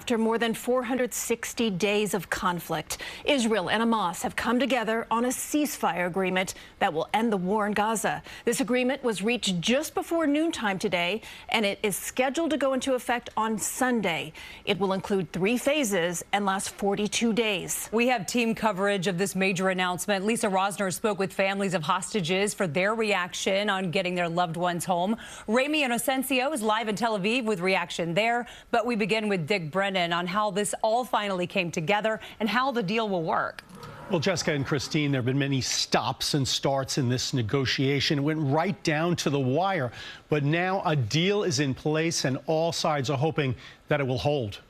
after more than 460 days of conflict. Israel and Hamas have come together on a ceasefire agreement that will end the war in Gaza. This agreement was reached just before noontime today, and it is scheduled to go into effect on Sunday. It will include 3 phases and last 42 days. We have team coverage of this major announcement. Lisa Rozner spoke with families of hostages for their reaction on getting their loved ones home. Ramy and Inocencio is live in Tel Aviv with reaction there. But we begin with Brennan on how this all finally came together and how the deal will work. Well, Jessica and Christine, there have been many stops and starts in this negotiation. It went right down to the wire. But now a deal is in place and all sides are hoping that it will hold.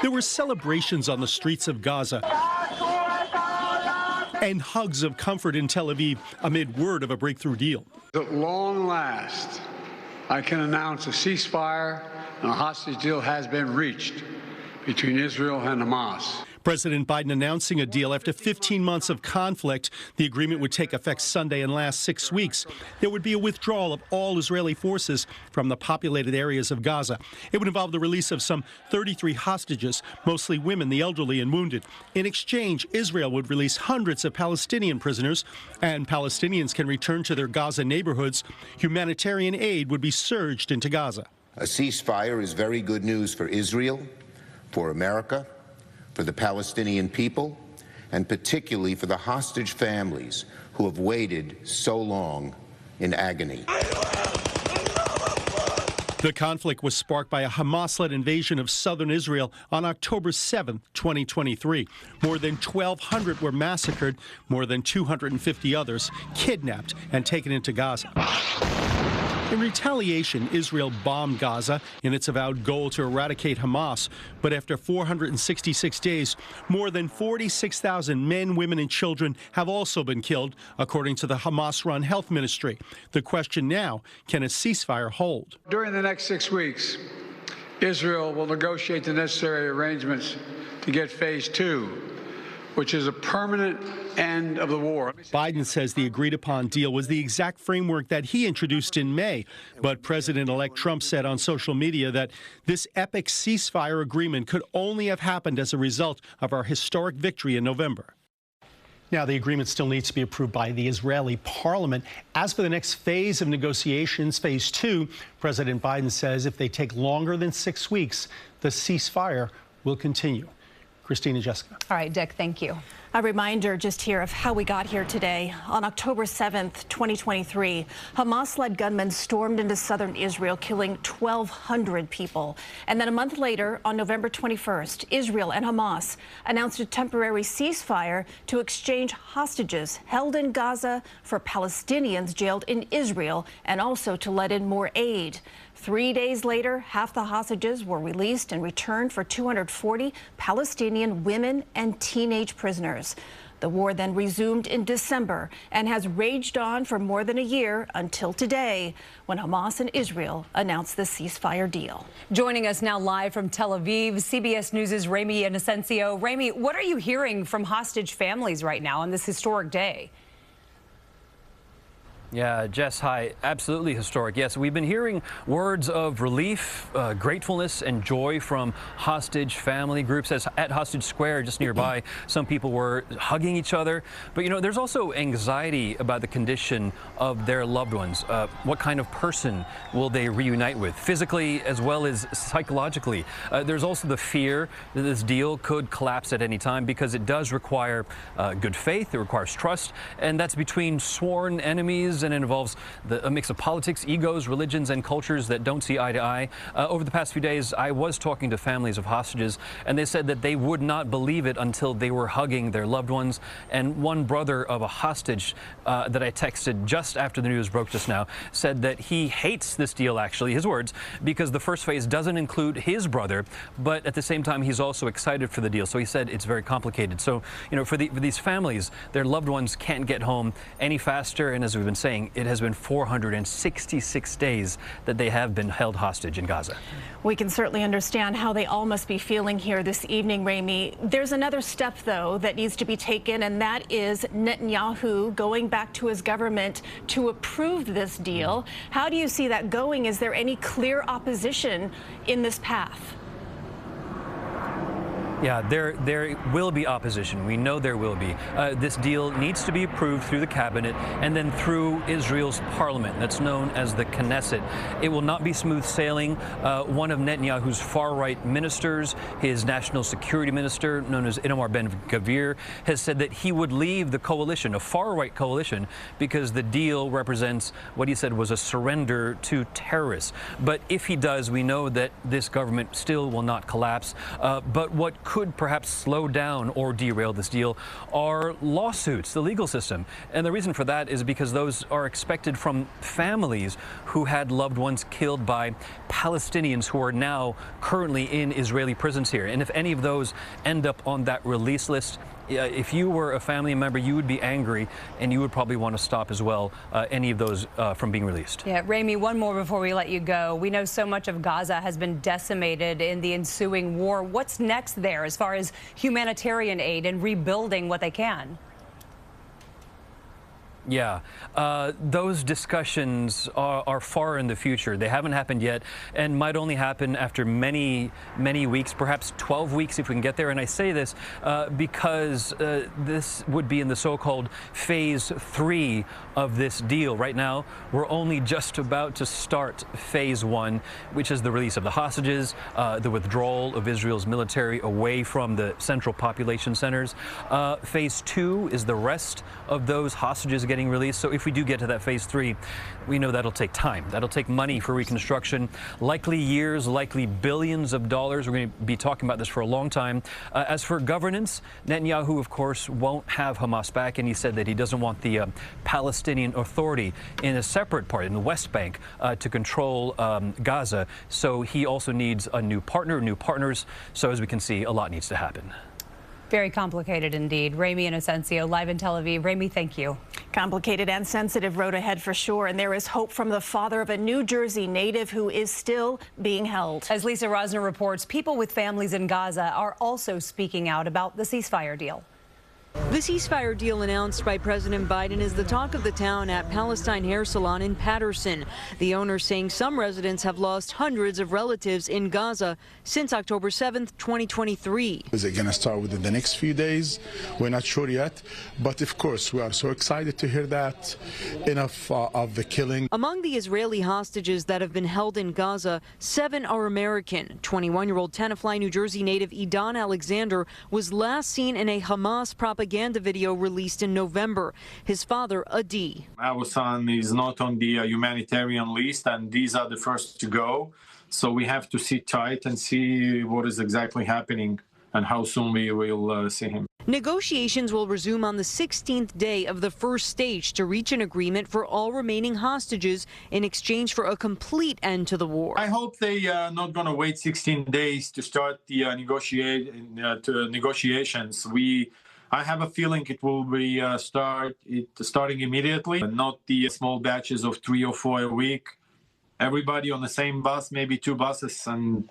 There were celebrations on the streets of Gaza and hugs of comfort in Tel Aviv amid word of a breakthrough deal. At long last, I can announce a ceasefire and a hostage deal has been reached between Israel and Hamas. President Biden announcing a deal after 15 months of conflict. The agreement would take effect Sunday and last 6 weeks. There would be a withdrawal of all Israeli forces from the populated areas of Gaza. It would involve the release of some 33 hostages, mostly women, the elderly, and wounded. In exchange, Israel would release hundreds of Palestinian prisoners, and Palestinians can return to their Gaza neighborhoods. Humanitarian aid would be surged into Gaza. A ceasefire is very good news for Israel, for America, for the Palestinian people, and particularly for the hostage families who have waited so long in agony. The conflict was sparked by a Hamas-led invasion of southern Israel on October 7, 2023. More than 1,200 were massacred, more than 250 others kidnapped and taken into Gaza. In retaliation, Israel bombed Gaza in its avowed goal to eradicate Hamas. But after 466 days, more than 46,000 men, women, and children have also been killed, according to the Hamas-run health ministry. The question now, can a ceasefire hold? During the next 6 weeks, Israel will negotiate the necessary arrangements to get phase 2, which is a permanent end of the war. Biden says the agreed-upon deal was the exact framework that he introduced in May. But President-elect Trump said on social media that this epic ceasefire agreement could only have happened as a result of our historic victory in November. Now, the agreement still needs to be approved by the Israeli parliament. As for the next phase of negotiations, phase 2, President Biden says if they take longer than 6 weeks, the ceasefire will continue. Christine and Jessica. All right, Dick, thank you. A reminder just here of how we got here today. On October 7th, 2023, Hamas-led gunmen stormed into southern Israel, killing 1,200 people. And then a month later, on November 21st, Israel and Hamas announced a temporary ceasefire to exchange hostages held in Gaza for Palestinians jailed in Israel, and also to let in more aid. 3 days later, half the hostages were released and returned for 240 Palestinian women and teenage prisoners. The war then resumed in December and has raged on for more than a year until today, when Hamas and Israel announced the ceasefire deal. Joining us now live from Tel Aviv, CBS News' Ramy and Inocencio. Ramy, what are you hearing from hostage families right now on this historic day? Yeah, Jess, hi. Absolutely historic. Yes, we've been hearing words of relief, gratefulness, and joy from hostage family groups. As at Hostage Square, just nearby, some people were hugging each other. But, you know, there's also anxiety about the condition of their loved ones. What kind of person will they reunite with, physically as well as psychologically? There's also the fear that this deal could collapse at any time because it does require good faith. It requires trust, and that's between sworn enemies, and it involves a mix of politics, egos, religions, and cultures that don't see eye to eye. Over the past few days, I was talking to families of hostages, and they said that they would not believe it until they were hugging their loved ones. And one brother of a hostage that I texted just after the news broke just now said that he hates this deal, actually, his words, because the first phase doesn't include his brother, but at the same time, he's also excited for the deal. So he said it's very complicated. So, you know, for these families, their loved ones can't get home any faster, and as we've been saying, it has been 466 days that they have been held hostage in Gaza. We can certainly understand how they all must be feeling here this evening, Ramy. There's another step, though, that needs to be taken, and that is Netanyahu going back to his government to approve this deal. How do you see that going? Is there any clear opposition in this path? Yeah, there will be opposition. We know there will be. This deal needs to be approved through the cabinet and then through Israel's parliament. That's known as the Knesset. It will not be smooth sailing. One of Netanyahu's far-right ministers, his national security minister, known as Itamar Ben-Gvir, has said that he would leave the coalition, a far-right coalition, because the deal represents what he said was a surrender to terrorists. But if he does, we know that this government still will not collapse. But what could perhaps slow down or derail this deal are lawsuits, the legal system. And the reason for that is because those are expected from families who had loved ones killed by Palestinians who are now currently in Israeli prisons here. And if any of those end up on that release list, if you were a family member, you would be angry, and you would probably want to stop as well any of those from being released. Yeah, Ramy, one more before we let you go. We know so much of Gaza has been decimated in the ensuing war. What's next there as far as humanitarian aid and rebuilding what they can? Yeah, those discussions are far in the future. They haven't happened yet and might only happen after many weeks, perhaps 12 weeks if we can get there. And I say this because this would be in the so-called phase 3 of this deal. Right now, we're only just about to start phase 1, which is the release of the hostages, the withdrawal of Israel's military away from the central population centers. Phase 2 is the rest of those hostages getting released. So if we do get to that phase 3, we know that'll take time. That'll take money for reconstruction, likely years, likely billions of dollars. We're going to be talking about this for a long time. As for governance, Netanyahu, of course, won't have Hamas back, and he said that he doesn't want the Palestinian Authority in a separate part, in the West Bank, to control Gaza. So he also needs a new partner, new partners. So as we can see, a lot needs to happen. Very complicated indeed. Ramy and Inocencio live in Tel Aviv. Ramy, thank you. Complicated and sensitive road ahead for sure. And there is hope from the father of a New Jersey native who is still being held. As Lisa Rozner reports, people with families in Gaza are also speaking out about the ceasefire deal. The ceasefire deal announced by President Biden is the talk of the town at Palestine Hair Salon in Patterson. The owner saying some residents have lost hundreds of relatives in Gaza since October 7th, 2023. Is it going to start within the next few days? We're not sure yet. But of course, we are so excited to hear that enough of the killing. Among the Israeli hostages that have been held in Gaza, 7 are American. 21-year-old Tenafly, New Jersey native Idan Alexander was last seen in a Hamas propaganda video released in November. His father, Adi. Our son is not on the humanitarian list, and these are the first to go. So we have to sit tight and see what is exactly happening and how soon we will see him. Negotiations will resume on the 16th day of the first stage to reach an agreement for all remaining hostages in exchange for a complete end to the war. I hope they are not going to wait 16 days to start the negotiations. I have a feeling it will be starting immediately, not the small batches of 3 or 4 a week. Everybody on the same bus, maybe 2 buses, and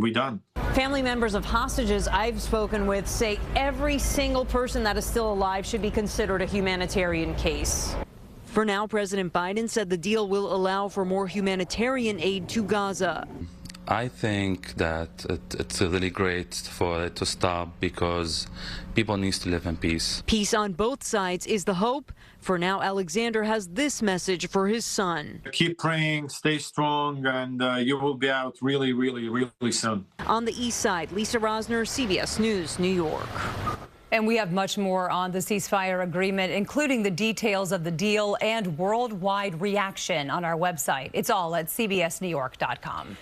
we're done. Family members of hostages I've spoken with say every single person that is still alive should be considered a humanitarian case. For now, President Biden said the deal will allow for more humanitarian aid to Gaza. I think that it's really great for it to stop because people need to live in peace. Peace on both sides is the hope. For now, Alexander has this message for his son. Keep praying, stay strong, and you will be out really, really, really soon. On the east side, Lisa Rozner, CBS News, New York. And we have much more on the ceasefire agreement, including the details of the deal and worldwide reaction on our website. It's all at cbsnewyork.com.